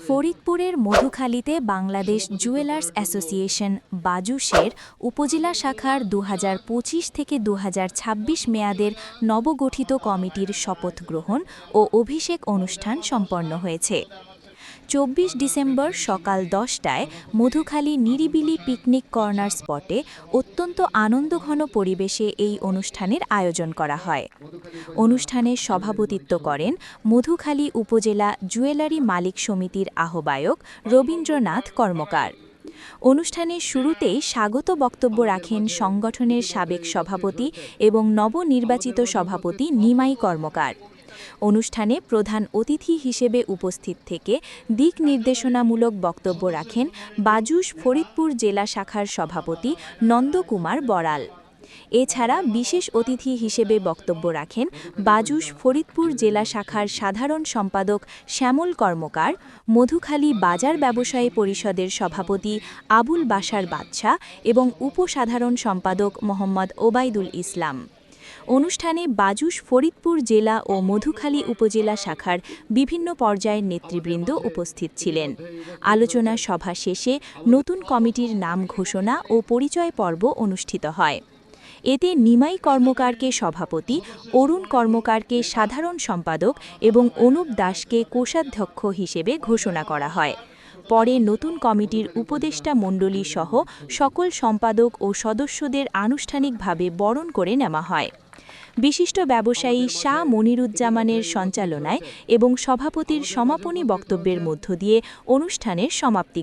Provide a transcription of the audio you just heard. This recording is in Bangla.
ফরিদপুরের মধুখালীতে বাংলাদেশ জুয়েলার্স অ্যাসোসিয়েশন বাজুসের উপজেলা শাখার ২০২৫ থেকে ২০২৬ মেয়াদের নবগঠিত কমিটির শপথ গ্রহণ ও অভিষেক অনুষ্ঠান সম্পন্ন হয়েছে। ২৪ ডিসেম্বর সকাল ১০টায় মধুখালী নিরিবিলি পিকনিক কর্নার স্পটে অত্যন্ত আনন্দঘন পরিবেশে এই অনুষ্ঠানের আয়োজন করা হয়। অনুষ্ঠানে সভাপতিত্ব করেন মধুখালী উপজেলা জুয়েলারি মালিক সমিতির আহ্বায়ক রবীন্দ্রনাথ কর্মকার। অনুষ্ঠানের শুরুতেই স্বাগত বক্তব্য রাখেন সংগঠনের সাবেক সভাপতি এবং নবনির্বাচিত সভাপতি নিমাই কর্মকার। অনুষ্ঠানে প্রধান অতিথি হিসেবে উপস্থিত থেকে দিক নির্দেশনামূলক বক্তব্য রাখেন বাজুস ফরিদপুর জেলা শাখার সভাপতি নন্দকুমার বড়াল। এছাড়া বিশেষ অতিথি হিসেবে বক্তব্য রাখেন বাজুস ফরিদপুর জেলা শাখার সাধারণ সম্পাদক শ্যামল কর্মকার, মধুখালী বাজার ব্যবসায়ী পরিষদের সভাপতি আবুল বাশার বাদশা এবং উপসাধারণ সম্পাদক মোহাম্মদ ওবায়দুল ইসলাম। অনুষ্ঠানে বাজুস ফরিদপুর জেলা ও মধুখালী উপজেলা শাখার বিভিন্ন পর্যায়ের নেতৃবৃন্দ উপস্থিত ছিলেন। আলোচনা সভা শেষে নতুন কমিটির নাম ঘোষণা ও পরিচয় পর্ব অনুষ্ঠিত হয়। এতে নিমাই কর্মকারকে সভাপতি, অরুণ কর্মকারকে সাধারণ সম্পাদক এবং অনুপ দাসকে কোষাধ্যক্ষ হিসেবে ঘোষণা করা হয়। পরে নতুন কমিটির উপদেষ্টা মণ্ডলী সহ সকল সম্পাদক ও সদস্যদের আনুষ্ঠানিকভাবে বরণ করে নেওয়া হয়। বিশিষ্ট ব্যবসায়ী শাহ মনিরুজ্জামানের সঞ্চালনায় এবং সভাপতির সমাপনী বক্তব্যের মধ্য দিয়ে অনুষ্ঠানের সমাপ্তি